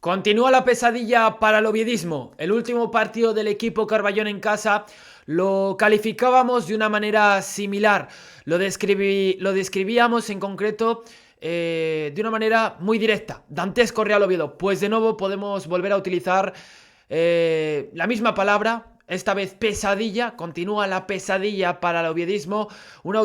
Continúa la pesadilla para el oviedismo. El último partido del equipo Carballón en casa lo calificábamos de una manera similar. Lo describíamos en concreto de una manera muy directa. Dantesco Real Oviedo. Pues de nuevo podemos volver a utilizar la misma palabra. Esta vez pesadilla, continúa la pesadilla para el oviedismo, un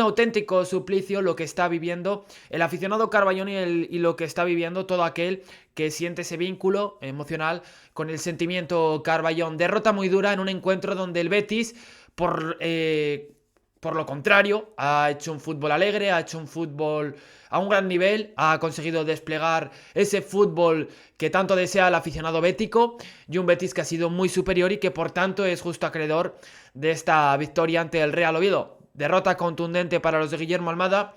auténtico suplicio lo que está viviendo el aficionado Carballón y lo que está viviendo todo aquel que siente ese vínculo emocional con el sentimiento Carballón. Derrota muy dura en un encuentro donde el Betis, por lo contrario, ha hecho un fútbol alegre, ha hecho un fútbol a un gran nivel, ha conseguido desplegar ese fútbol que tanto desea el aficionado bético y un Betis que ha sido muy superior y que por tanto es justo acreedor de esta victoria ante el Real Oviedo. Derrota contundente para los de Guillermo Almada.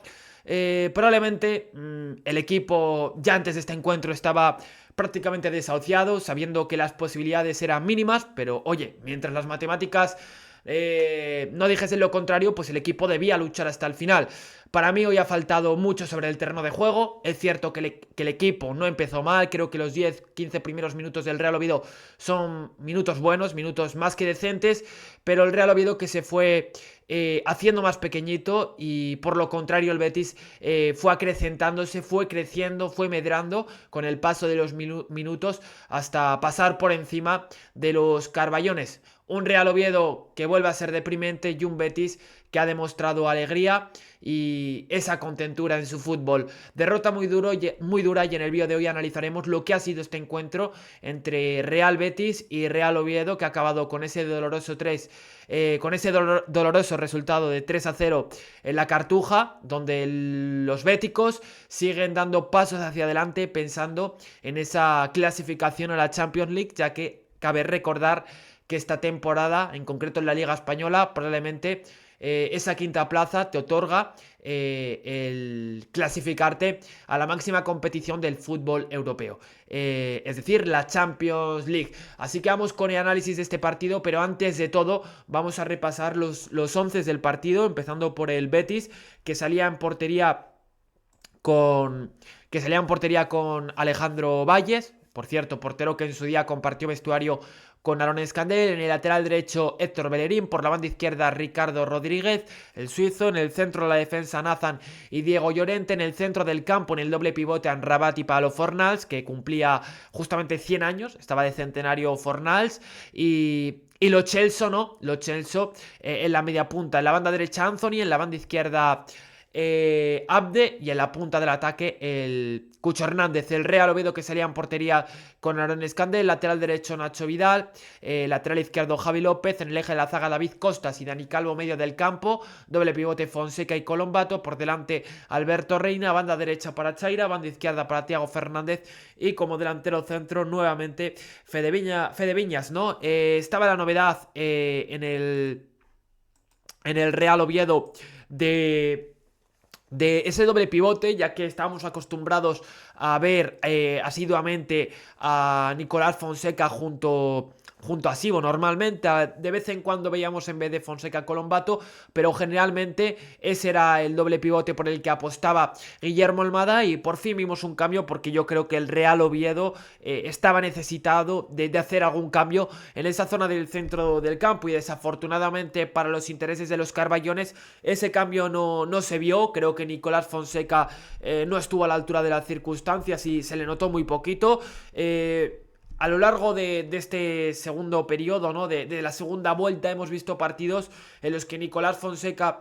Probablemente el equipo ya antes de este encuentro estaba prácticamente desahuciado, sabiendo que las posibilidades eran mínimas, pero oye, mientras las matemáticas no dijesen lo contrario, pues el equipo debía luchar hasta el final. Para mí hoy ha faltado mucho sobre el terreno de juego. Es cierto que el equipo no empezó mal. Creo que los 10-15 primeros minutos del Real Oviedo son minutos buenos, minutos más que decentes. Pero el Real Oviedo que se fue haciendo más pequeñito y por lo contrario el Betis fue acrecentándose, fue creciendo, fue medrando con el paso de los minutos hasta pasar por encima de los Carballones. Un Real Oviedo que vuelve a ser deprimente y un Betis que ha demostrado alegría y esa contentura en su fútbol. Derrota muy dura y en el vídeo de hoy analizaremos lo que ha sido este encuentro entre Real Betis y Real Oviedo, que ha acabado con ese doloroso doloroso resultado de 3-0 en la Cartuja, donde los béticos siguen dando pasos hacia adelante pensando en esa clasificación a la Champions League, ya que cabe recordar que esta temporada, en concreto en la Liga Española, probablemente esa quinta plaza te otorga el clasificarte a la máxima competición del fútbol europeo, es decir, la Champions League. Así que vamos con el análisis de este partido, pero antes de todo vamos a repasar los 11 del partido, empezando por el Betis, que salía en portería con Alejandro Valles. Por cierto, portero que en su día compartió vestuario con Aaron Escandel. En el lateral derecho Héctor Bellerín, por la banda izquierda Ricardo Rodríguez, el suizo. En el centro de la defensa Nathan y Diego Llorente. En el centro del campo, en el doble pivote, Amrabat y Pablo Fornals, que cumplía justamente 100 años, estaba de centenario Fornals. Y Lo Celso, ¿no? Lo Celso en la media punta. En la banda derecha Anthony, en la banda izquierda Abde, y en la punta del ataque el Cucho Hernández. El Real Oviedo que salía en portería con Aaron Escandel, lateral derecho Nacho Vidal, lateral izquierdo Javi López, en el eje de la zaga David Costas y Dani Calvo, medio del campo, doble pivote Fonseca y Colombato, por delante Alberto Reina, banda derecha para Chaira, banda izquierda para Thiago Fernández y como delantero centro nuevamente Fede Viñas, ¿no? Estaba la novedad en el Real Oviedo de ese doble pivote, ya que estábamos acostumbrados a ver asiduamente a Nicolás Fonseca junto a Sibo normalmente. De vez en cuando veíamos en vez de Fonseca Colombato, pero generalmente ese era el doble pivote por el que apostaba Guillermo Almada, y por fin vimos un cambio, porque yo creo que el Real Oviedo estaba necesitado de hacer algún cambio en esa zona del centro del campo, y desafortunadamente para los intereses de los Carballones ese cambio no se vio. Creo que Nicolás Fonseca no estuvo a la altura de las circunstancias y se le notó muy poquito. A lo largo de este segundo periodo, ¿no? De la segunda vuelta, hemos visto partidos en los que Nicolás Fonseca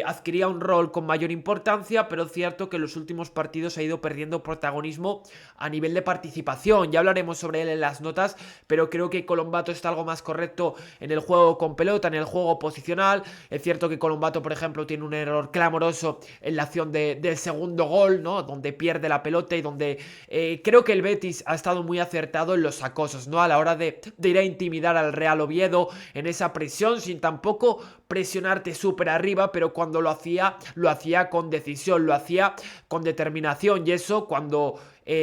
adquiría un rol con mayor importancia, pero es cierto que en los últimos partidos ha ido perdiendo protagonismo a nivel de participación. Ya hablaremos sobre él en las notas, pero creo que Colombato está algo más correcto en el juego con pelota, en el juego posicional. Es cierto que Colombato, por ejemplo, tiene un error clamoroso en la acción del segundo gol, ¿no? Donde pierde la pelota y donde creo que el Betis ha estado muy acertado en los acosos, ¿no? A la hora de ir a intimidar al Real Oviedo en esa presión, sin tampoco presionarte súper arriba, pero cuando lo hacía con decisión, lo hacía con determinación, y eso cuando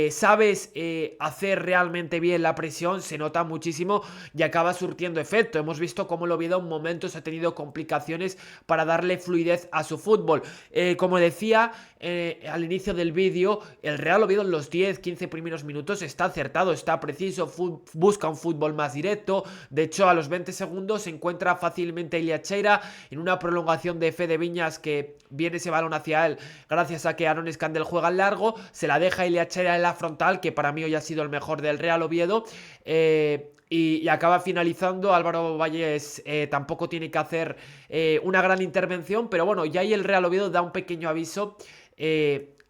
sabes hacer realmente bien la presión, se nota muchísimo y acaba surtiendo efecto. Hemos visto cómo el Oviedo en momentos ha tenido complicaciones para darle fluidez a su fútbol. Como decía al inicio del vídeo, el Real Oviedo en los 10-15 primeros minutos está acertado, está preciso, busca un fútbol más directo. De hecho, a los 20 segundos se encuentra fácilmente Ilia Cheira en una prolongación de Fede Viñas, que viene ese balón hacia él gracias a que Aaron Escandel juega al largo, se la deja Ilia Cheira en la frontal, que para mí hoy ha sido el mejor del Real Oviedo. Y acaba finalizando. Álvaro Valles tampoco tiene que hacer una gran intervención, pero bueno, ya ahí el Real Oviedo da un pequeño aviso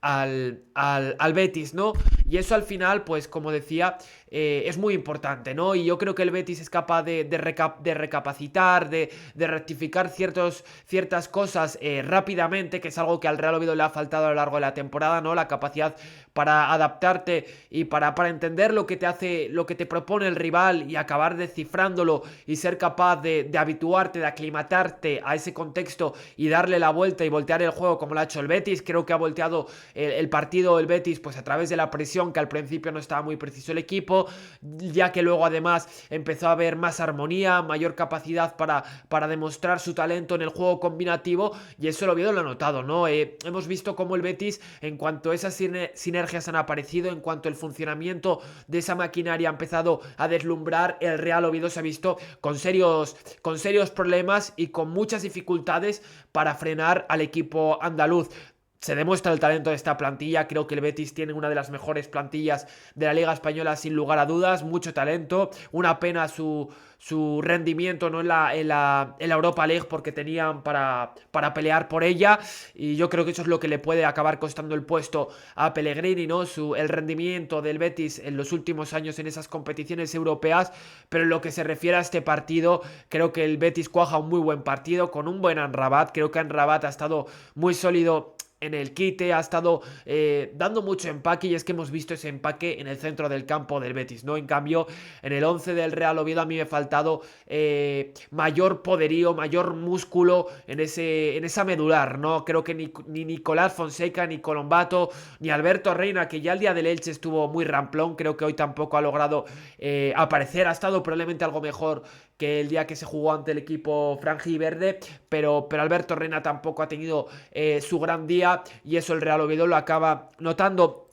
al Betis, ¿no? Y eso al final, pues como decía, es muy importante, ¿no? Y yo creo que el Betis es capaz de recapacitar, de rectificar ciertas cosas rápidamente, que es algo que al Real Oviedo le ha faltado a lo largo de la temporada, ¿no? La capacidad para adaptarte y para entender lo que te propone el rival y acabar descifrándolo y ser capaz de habituarte, de aclimatarte a ese contexto y darle la vuelta y voltear el juego como lo ha hecho el Betis. Creo que ha volteado el partido el Betis pues a través de la presión, que al principio no estaba muy preciso el equipo, ya que luego además empezó a haber más armonía, mayor capacidad para demostrar su talento en el juego combinativo, y eso el Oviedo lo ha notado, ¿no? Hemos visto cómo el Betis, en cuanto esas sinergias han aparecido, en cuanto el funcionamiento de esa maquinaria ha empezado a deslumbrar, el Real Oviedo se ha visto con serios problemas y con muchas dificultades para frenar al equipo andaluz. Se demuestra el talento de esta plantilla. Creo que el Betis tiene una de las mejores plantillas de la Liga Española, sin lugar a dudas. Mucho talento. Una pena su rendimiento, ¿no? en la Europa League, porque tenían para pelear por ella. Y yo creo que eso es lo que le puede acabar costando el puesto a Pellegrini, ¿no? El rendimiento del Betis en los últimos años en esas competiciones europeas. Pero en lo que se refiere a este partido, creo que el Betis cuaja un muy buen partido con un buen Amrabat. Creo que Amrabat ha estado muy sólido en el quite, ha estado dando mucho empaque, y es que hemos visto ese empaque en el centro del campo del Betis, ¿no? En cambio, en el 11 del Real Oviedo a mí me ha faltado mayor poderío, mayor músculo en esa medular, ¿no? Creo que ni Nicolás Fonseca, ni Colombato, ni Alberto Reina, que ya el día del Elche estuvo muy ramplón, creo que hoy tampoco ha logrado aparecer. Ha estado probablemente algo mejor que el día que se jugó ante el equipo franjiverde, pero Alberto Reina tampoco ha tenido su gran día, y eso el Real Oviedo lo acaba notando.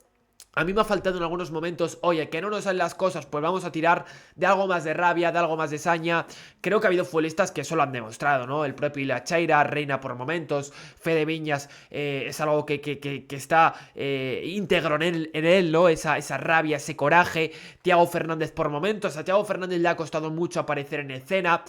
A mí me ha faltado en algunos momentos, oye, que no nos salen las cosas, pues vamos a tirar de algo más de rabia, de algo más de saña. Creo que ha habido futbolistas que eso lo han demostrado, ¿no? El propio Ilia Cheira, Reina por momentos, Fede Viñas, es algo que está íntegro en él, ¿no? Esa rabia, ese coraje. Thiago Fernández por momentos, a Thiago Fernández le ha costado mucho aparecer en escena.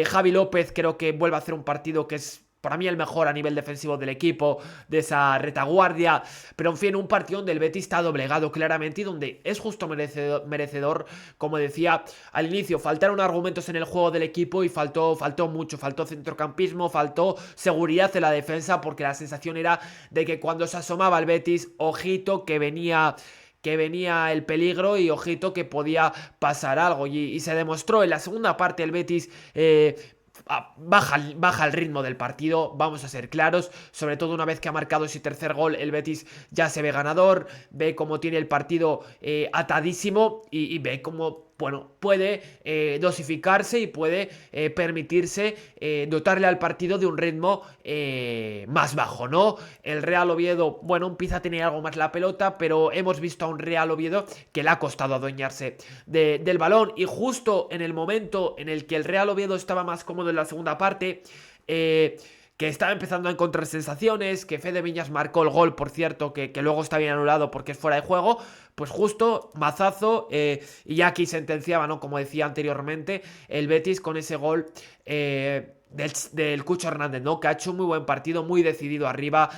Javi López creo que vuelve a hacer un partido que es para mí el mejor a nivel defensivo del equipo, de esa retaguardia. Pero en fin, un partido donde el Betis está doblegado claramente y donde es justo merecedor, como decía al inicio. Faltaron argumentos en el juego del equipo y faltó mucho. Faltó centrocampismo, faltó seguridad en la defensa, porque la sensación era de que cuando se asomaba el Betis, ojito que venía el peligro y ojito que podía pasar algo. Y se demostró en la segunda parte. El Betis baja el ritmo del partido, vamos a ser claros, sobre todo una vez que ha marcado ese tercer gol. El Betis ya se ve ganador, ve cómo tiene el partido atadísimo, y ve cómo, bueno, puede dosificarse y puede permitirse dotarle al partido de un ritmo más bajo, ¿no? El Real Oviedo, bueno, empieza a tener algo más la pelota, pero hemos visto a un Real Oviedo que le ha costado adueñarse del balón, y justo en el momento en el que el Real Oviedo estaba más cómodo en la segunda parte, que estaba empezando a encontrar sensaciones, que Fede Viñas marcó el gol, por cierto, que luego está bien anulado porque es fuera de juego, pues justo, mazazo, y ya aquí sentenciaba, ¿no? Como decía anteriormente, el Betis con ese gol del Cucho Hernández, ¿no? Que ha hecho un muy buen partido, muy decidido arriba,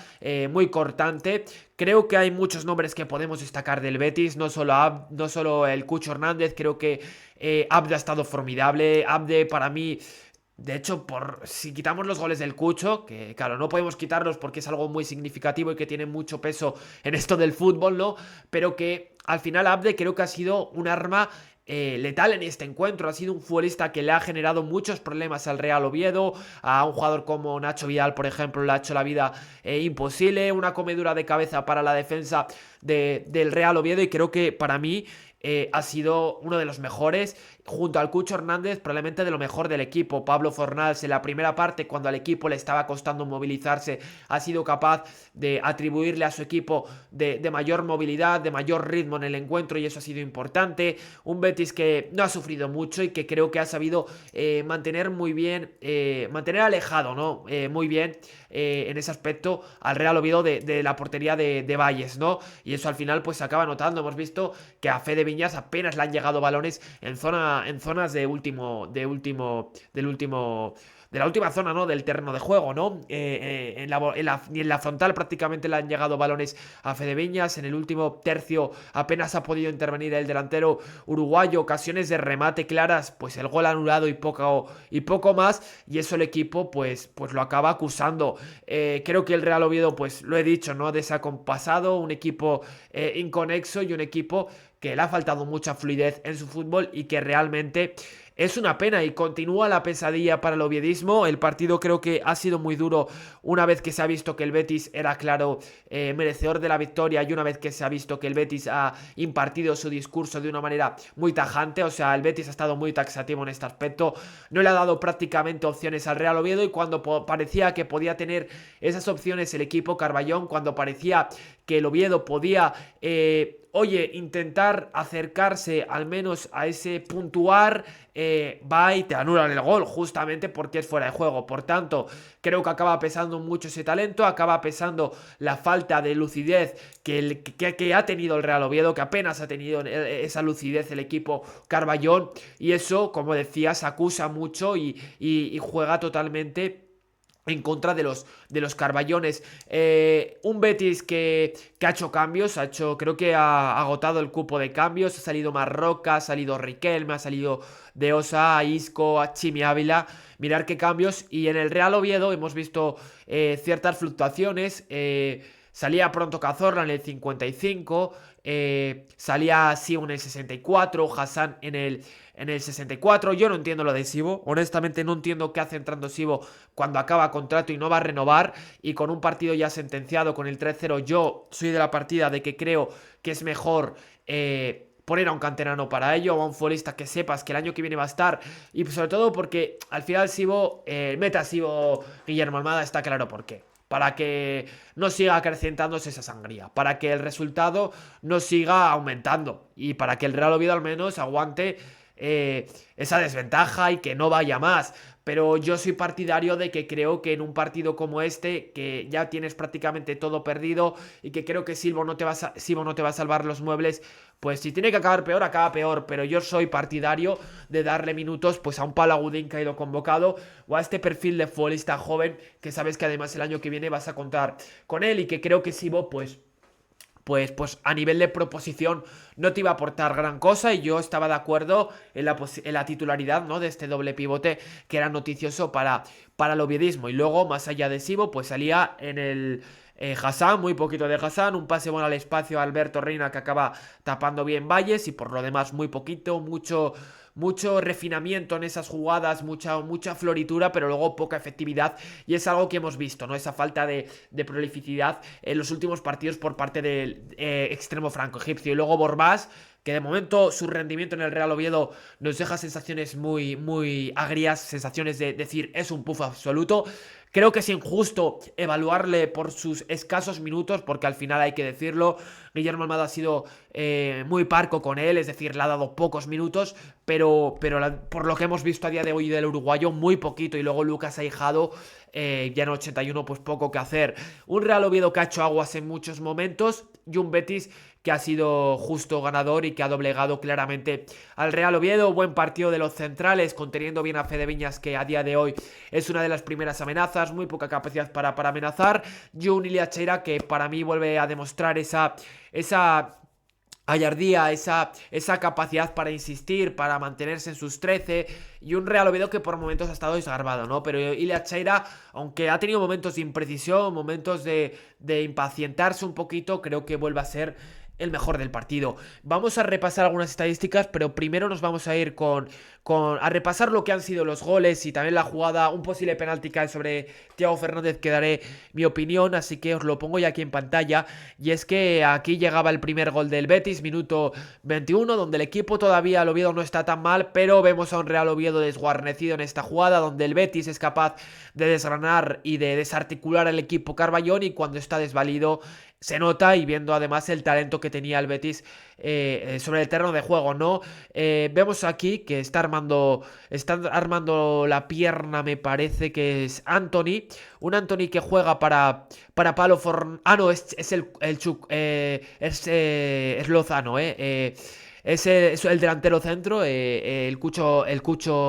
muy cortante. Creo que hay muchos nombres que podemos destacar del Betis, no solo el Cucho Hernández. Creo que Abde ha estado formidable. Abde, para mí, de hecho, si quitamos los goles del Cucho, que claro, no podemos quitarlos porque es algo muy significativo y que tiene mucho peso en esto del fútbol, ¿no? Pero que al final Abde creo que ha sido un arma letal en este encuentro. Ha sido un futbolista que le ha generado muchos problemas al Real Oviedo. A un jugador como Nacho Vidal, por ejemplo, le ha hecho la vida imposible. Una comedura de cabeza para la defensa del Real Oviedo, y creo que para mí ha sido uno de los mejores, junto al Cucho Hernández, probablemente de lo mejor del equipo. Pablo Fornals, en la primera parte, cuando al equipo le estaba costando movilizarse, ha sido capaz de atribuirle a su equipo de mayor movilidad, de mayor ritmo en el encuentro, y eso ha sido importante. Un Betis que no ha sufrido mucho y que creo que ha sabido mantener muy bien, mantener alejado, ¿no? Muy bien en ese aspecto al Real Oviedo de la portería de Valles, ¿no? Y eso al final pues se acaba notando. Hemos visto que a Fede Viñas apenas le han llegado balones en zonas de la última zona, ¿no? Del terreno de juego, ¿no? En la frontal prácticamente le han llegado balones a Fede Viñas. En el último tercio apenas ha podido intervenir el delantero uruguayo. Ocasiones de remate claras, pues el gol anulado y poco más. Y eso el equipo pues lo acaba acusando. Creo que el Real Oviedo, pues lo he dicho, ¿no? Desacompasado, un equipo inconexo y un equipo que le ha faltado mucha fluidez en su fútbol, y que realmente es una pena, y continúa la pesadilla para el oviedismo. El partido creo que ha sido muy duro una vez que se ha visto que el Betis era claro merecedor de la victoria, y una vez que se ha visto que el Betis ha impartido su discurso de una manera muy tajante. O sea, el Betis ha estado muy taxativo en este aspecto, no le ha dado prácticamente opciones al Real Oviedo, y cuando parecía que podía tener esas opciones el equipo Carballón, cuando parecía que el Oviedo podía intentar acercarse al menos a ese puntuar, va y te anulan el gol, justamente porque es fuera de juego. Por tanto, creo que acaba pesando mucho ese talento, acaba pesando la falta de lucidez que ha tenido el Real Oviedo, que apenas ha tenido esa lucidez el equipo Carballón, y eso, como decía, se acusa mucho y juega totalmente en contra de los Carballones. Un Betis que ha hecho cambios, creo que ha agotado el cupo de cambios. Ha salido Marroca, ha salido Riquelme, ha salido De Osa, a Isco, a Chimi Ávila. Mirar qué cambios. Y en el Real Oviedo hemos visto ciertas fluctuaciones. Salía pronto Cazorla en el 55, salía Sibo en el 64, Hassan en el 64. Yo no entiendo lo de Sibo, honestamente no entiendo qué hace entrando Sibo cuando acaba contrato y no va a renovar, y con un partido ya sentenciado con el 3-0. Yo soy de la partida de que creo que es mejor poner a un canterano para ello, o a un futbolista que sepas que el año que viene va a estar, y sobre todo porque al final Sibo, meta Sibo Guillermo Almada, está claro por qué. Para que no siga acrecentándose esa sangría, para que el resultado no siga aumentando, y para que el Real Oviedo al menos aguante esa desventaja y que no vaya más. Pero yo soy partidario de que creo que en un partido como este, que ya tienes prácticamente todo perdido, y que creo que Sibo no te va a salvar los muebles, pues si tiene que acabar peor, acaba peor. Pero yo soy partidario de darle minutos pues a un Pau Agudín que ha ido convocado, o a este perfil de futbolista joven, que sabes que además el año que viene vas a contar con él, y que creo que Sibo pues a nivel de proposición no te iba a aportar gran cosa, y yo estaba de acuerdo en la titularidad, ¿no?, de este doble pivote, que era noticioso para el oviedismo. Y luego, más allá de Sibo, pues salía en el Hassan, muy poquito de Hassan, un pase bueno al espacio a Alberto Reina, que acaba tapando bien Valles, y por lo demás muy poquito, mucho refinamiento en esas jugadas, mucha floritura, pero luego poca efectividad, y es algo que hemos visto, ¿no? Esa falta de prolificidad en los últimos partidos por parte del extremo franco-egipcio. Y luego Borbás, que de momento su rendimiento en el Real Oviedo nos deja sensaciones muy, muy agrias, sensaciones de decir es un puff absoluto. Creo que es injusto evaluarle por sus escasos minutos, porque al final hay que decirlo, Guillermo Almada ha sido muy parco con él, es decir, le ha dado pocos minutos, pero por lo que hemos visto a día de hoy del uruguayo, muy poquito. Y luego Lucas Aijado, ya en 81, pues poco que hacer. Un Real Oviedo que ha hecho aguas en muchos momentos, y un Betis que ha sido justo ganador y que ha doblegado claramente al Real Oviedo. Buen partido de los centrales, conteniendo bien a Fede Viñas, que a día de hoy es una de las primeras amenazas, muy poca capacidad para amenazar. Y un Ilia Cheira que para mí vuelve a demostrar esa gallardía, esa capacidad para insistir, para mantenerse en sus 13, y un Real Oviedo que por momentos ha estado desgarbado, ¿no? Pero Ilia Cheira, aunque ha tenido momentos de imprecisión, momentos de impacientarse un poquito, creo que vuelve a ser el mejor del partido. Vamos a repasar algunas estadísticas, pero primero nos vamos a ir a repasar lo que han sido los goles y también la jugada, un posible penalti que hay sobre Thiago Fernández, que daré mi opinión, así que os lo pongo ya aquí en pantalla. Y es que aquí llegaba el primer gol del Betis, minuto 21, donde el equipo todavía, el Oviedo, no está tan mal, pero vemos a un Real Oviedo desguarnecido en esta jugada, donde el Betis es capaz de desgranar y de desarticular al equipo Carballón, y cuando está desvalido se nota, y viendo además el talento que tenía el Betis sobre el terreno de juego, ¿no? Vemos aquí que está armando la pierna, me parece que es Antony. Un Antony que juega para Palo Forn... Ah, no, es el Chuc... es Lozano, es el delantero centro, el Cucho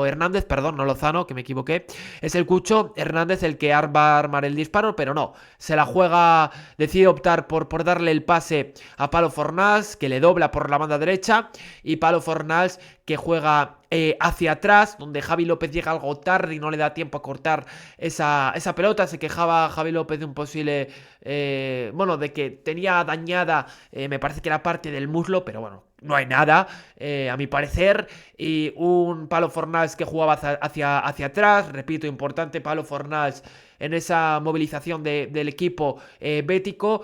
Hernández, perdón, no Lozano, que me equivoqué. Es el Cucho Hernández el que va a armar el disparo, pero no. Se la juega, decide optar por darle el pase a Palo Fornals, que le dobla por la banda derecha. Y Palo Fornals que juega hacia atrás, donde Javi López llega algo tarde y no le da tiempo a cortar esa pelota. Se quejaba Javi López de un posible... bueno, de que tenía dañada, me parece que era parte del muslo, pero bueno, no hay nada, a mi parecer. Y un Palo Fornals que jugaba hacia atrás, repito, importante Palo Fornals en esa movilización del equipo bético,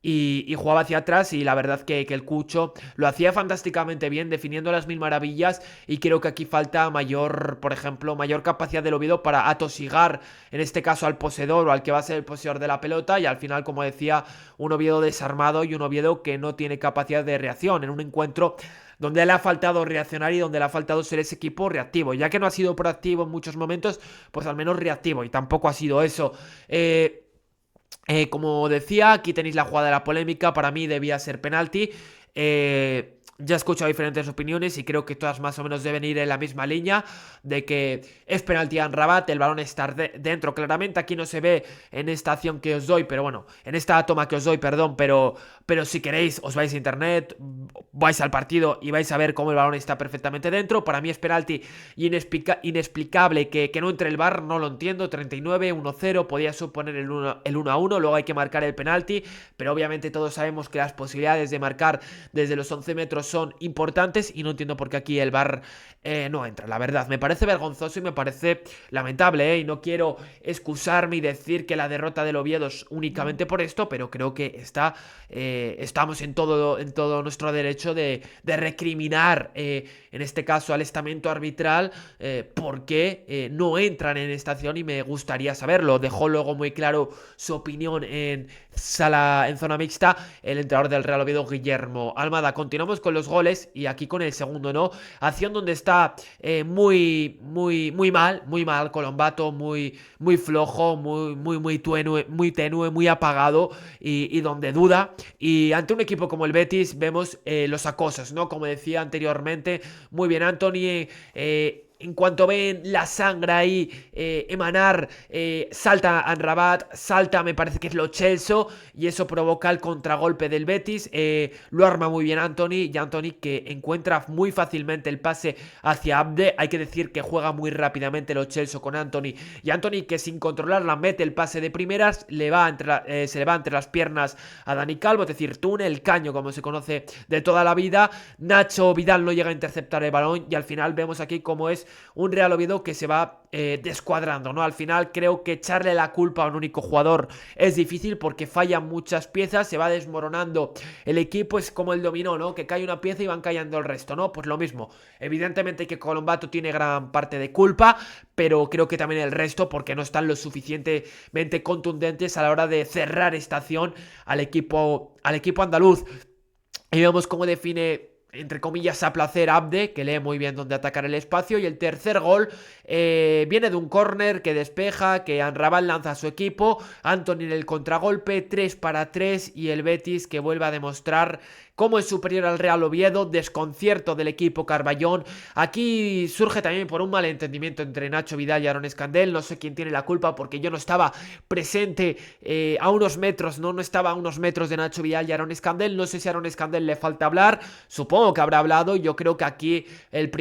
y jugaba hacia atrás, y la verdad que el Cucho lo hacía fantásticamente bien, definiendo las mil maravillas. Y creo que aquí falta por ejemplo, mayor capacidad del Oviedo para atosigar, en este caso, al poseedor o al que va a ser el poseedor de la pelota. Y al final, como decía, un Oviedo desarmado y un Oviedo que no tiene capacidad de reacción en un encuentro donde le ha faltado reaccionar y donde le ha faltado ser ese equipo reactivo. Ya que no ha sido proactivo en muchos momentos, pues al menos reactivo, y tampoco ha sido eso. Como decía, aquí tenéis la jugada de la polémica. Para mí debía ser penalti. Ya he escuchado diferentes opiniones y creo que todas más o menos deben ir en la misma línea, de que es penalti a Amrabat, el balón está dentro claramente. Aquí no se ve en esta acción que os doy, pero bueno, en esta toma que os doy, perdón, pero si queréis os vais a internet, vais al partido y vais a ver cómo el balón está perfectamente dentro. Para mí es penalti y inexplicable que no entre el VAR, no lo entiendo. 39, 1-0, podía suponer el 1-1, luego hay que marcar el penalti, pero obviamente todos sabemos que las posibilidades de marcar desde los 11 metros son importantes, y no entiendo por qué aquí el VAR no entra. La verdad, me parece vergonzoso y me parece lamentable, y no quiero excusarme y decir que la derrota del Oviedo es únicamente por esto, pero creo que estamos en todo nuestro derecho de recriminar, en este caso, al estamento arbitral, porque no entran en esta acción, y me gustaría saberlo. Dejó luego muy claro su opinión en zona mixta el entrenador del Real Oviedo, Guillermo Almada. Continuamos con los goles, y aquí con el segundo, ¿no? Acción donde está muy mal Colombato, muy flojo, muy tenue, muy apagado, y donde duda. Y ante un equipo como el Betis vemos los acosos, ¿no? Como decía anteriormente, muy bien Antony, en cuanto ven la sangre ahí emanar, salta Amrabat, salta, me parece que es Lo Celso, y eso provoca el contragolpe del Betis. Lo arma muy bien Antony, y Antony que encuentra muy fácilmente el pase hacia Abde. Hay que decir que juega muy rápidamente Lo Celso con Antony, y Antony que sin controlarla mete el pase de primeras, se le va entre las piernas a Dani Calvo, es decir, túnel, caño, como se conoce de toda la vida. Nacho Vidal no llega a interceptar el balón, y al final vemos aquí cómo es un Real Oviedo que se va descuadrando, ¿no? Al final creo que echarle la culpa a un único jugador es difícil, porque fallan muchas piezas, se va desmoronando el equipo. Es como el dominó, ¿no? Que cae una pieza y van cayendo el resto, ¿no? Pues lo mismo. Evidentemente que Colombato tiene gran parte de culpa, pero creo que también el resto, porque no están lo suficientemente contundentes a la hora de cerrar esta acción al equipo andaluz. Y vemos cómo define, entre comillas, a placer Abde, que lee muy bien dónde atacar el espacio. Y el tercer gol viene de un córner que despeja, que Amrabat lanza a su equipo, Antony en el contragolpe, 3-3, y el Betis que vuelve a demostrar cómo es superior al Real Oviedo, desconcierto del equipo Carballón. Aquí surge también por un malentendimiento entre Nacho Vidal y Aaron Escandel, no sé quién tiene la culpa porque yo no estaba presente a unos metros, no estaba a unos metros de Nacho Vidal y Aaron Escandel, no sé si a Aaron Escandel le falta hablar, supongo que habrá hablado. Yo creo que aquí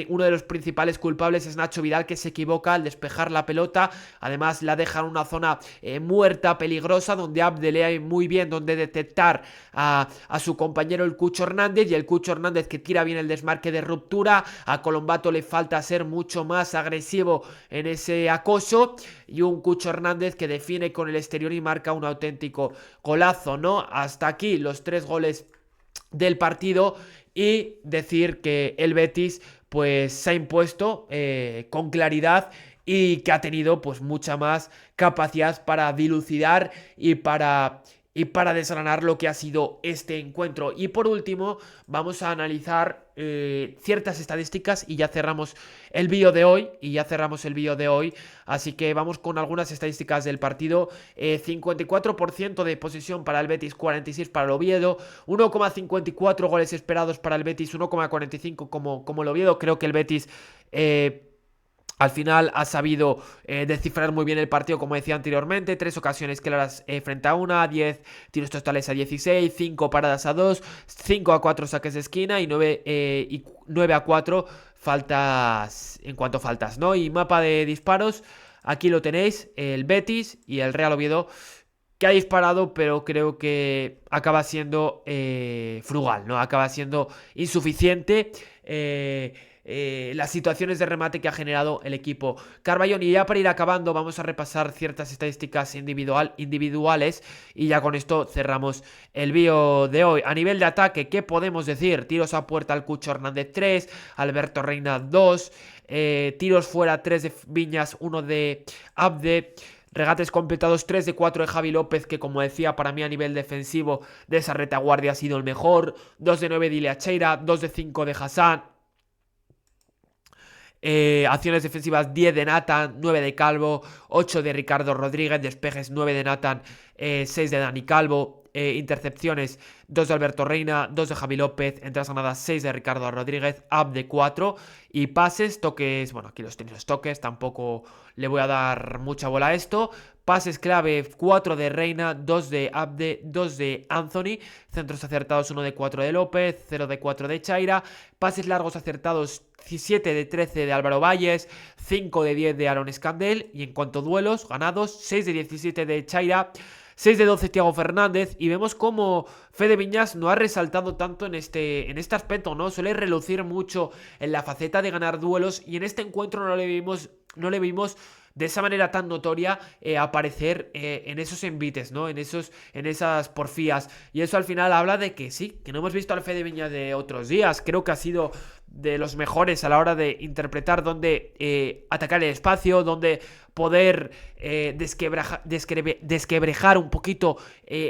uno de los principales culpables es Nacho Vidal, que se equivoca al despejar la pelota, además la deja en una zona muerta, peligrosa, donde Abde lee muy bien donde detectar a su compañero el Cucho Hernández, y el Cucho Hernández que tira bien el desmarque de ruptura. A Colombato le falta ser mucho más agresivo en ese acoso, y un Cucho Hernández que define con el exterior y marca un auténtico golazo, ¿no? Hasta aquí los 3 goles del partido, y decir que el Betis pues se ha impuesto con claridad, y que ha tenido pues mucha más capacidad para dilucidar y para desgranar lo que ha sido este encuentro. Y por último vamos a analizar ciertas estadísticas y ya cerramos el vídeo de hoy. Así que vamos con algunas estadísticas del partido. 54% de posesión para el Betis, 46 para el Oviedo, 1,54 goles esperados para el Betis, 1,45 como el Oviedo. Creo que el Betis al final ha sabido descifrar muy bien el partido, como decía anteriormente. 3 ocasiones claras frente a una, 10 tiros totales a 16, 5 paradas a 2, 5 a 4 saques de esquina y 9 a 4 faltas en cuanto a faltas, ¿no? Y mapa de disparos, aquí lo tenéis, el Betis y el Real Oviedo, que ha disparado, pero creo que acaba siendo frugal, ¿no? Acaba siendo insuficiente las situaciones de remate que ha generado el equipo Carballón. Y ya para ir acabando vamos a repasar ciertas estadísticas individuales, y ya con esto cerramos el vídeo de hoy. A nivel de ataque, ¿qué podemos decir? Tiros a puerta al Cucho Hernández 3, Alberto Reina 2, tiros fuera 3 de Viñas, 1 de Abde, regates completados 3 de 4 de Javi López, que como decía, para mí a nivel defensivo de esa retaguardia ha sido el mejor, 2 de 9 de Iliacheira, 2 de 5 de Hassan. Acciones defensivas 10 de Nathan, 9 de Calvo, 8 de Ricardo Rodríguez, despejes 9 de Nathan, 6 de Dani Calvo, intercepciones 2 de Alberto Reina, 2 de Javi López, entradas ganadas 6 de Ricardo Rodríguez, up de 4, y pases, toques, bueno, aquí los tenéis los toques, tampoco le voy a dar mucha bola a esto. Pases clave 4 de Reina, 2 de Abde, 2 de Anthony, centros acertados 1 de 4 de López, 0 de 4 de Chaira, pases largos acertados 7 de 13 de Álvaro Valles, 5 de 10 de Aaron Escandel, y en cuanto a duelos ganados, 6 de 17 de Chaira, 6 de 12 Thiago Fernández. Y vemos como Fede Viñas no ha resaltado tanto en este aspecto, ¿no? Suele relucir mucho en la faceta de ganar duelos, y en este encuentro no le vimos de esa manera tan notoria aparecer en esos envites, ¿no? En esas porfías. Y eso al final habla de que sí, que no hemos visto al Fede Viñas de otros días. Creo que ha sido de los mejores a la hora de interpretar dónde atacar el espacio, dónde poder desquebrejar un poquito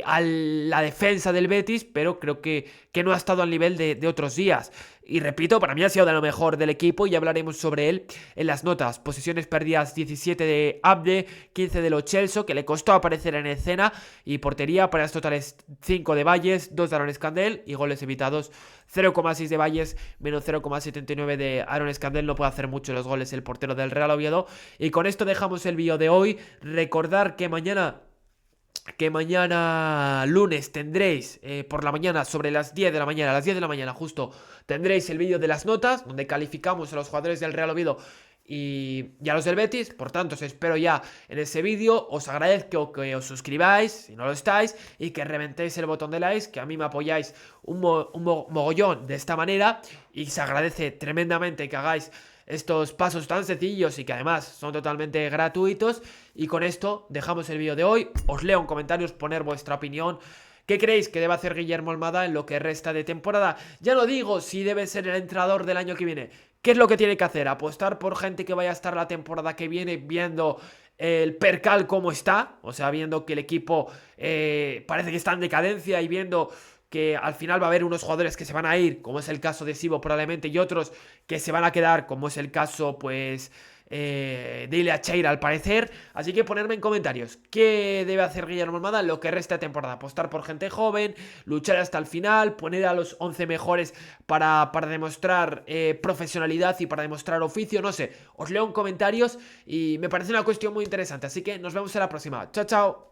a la defensa del Betis, pero creo que no ha estado al nivel de otros días. Y repito, para mí ha sido de lo mejor del equipo, y hablaremos sobre él en las notas. Posesiones perdidas 17 de Abde, 15 de Lo Celso, que le costó aparecer en escena, y portería para las totales 5 de Valles, 2 de Aaron Escandel, y goles evitados 0,6 de Valles, menos 0,79 de Aaron Escandel. No puede hacer mucho los goles el portero del Real Oviedo. Y con esto dejamos el vídeo de hoy. Recordar que mañana lunes tendréis por la mañana, sobre las 10 de la mañana, a las 10 de la mañana justo, tendréis el vídeo de las notas, donde calificamos a los jugadores del Real Oviedo y a los del Betis. Por tanto, os espero ya en ese vídeo. Os agradezco que os suscribáis, si no lo estáis, y que reventéis el botón de likes, que a mí me apoyáis un mogollón de esta manera, y se agradece tremendamente que hagáis estos pasos tan sencillos y que además son totalmente gratuitos. Y con esto dejamos el vídeo de hoy. Os leo en comentarios, poner vuestra opinión. ¿Qué creéis que debe hacer Guillermo Almada en lo que resta de temporada? Ya no digo si debe ser el entrenador del año que viene. ¿Qué es lo que tiene que hacer? ¿Apostar por gente que vaya a estar la temporada que viene, viendo el percal cómo está? O sea, viendo que el equipo parece que está en decadencia, y viendo que al final va a haber unos jugadores que se van a ir, como es el caso de Sibo probablemente, y otros que se van a quedar, como es el caso, pues, de Ilia Cheira al parecer. Así que ponerme en comentarios qué debe hacer Guillermo Almada lo que resta de temporada. Apostar por gente joven, luchar hasta el final, poner a los 11 mejores para demostrar profesionalidad y para demostrar oficio. No sé, os leo en comentarios y me parece una cuestión muy interesante. Así que nos vemos en la próxima. Chao, chao.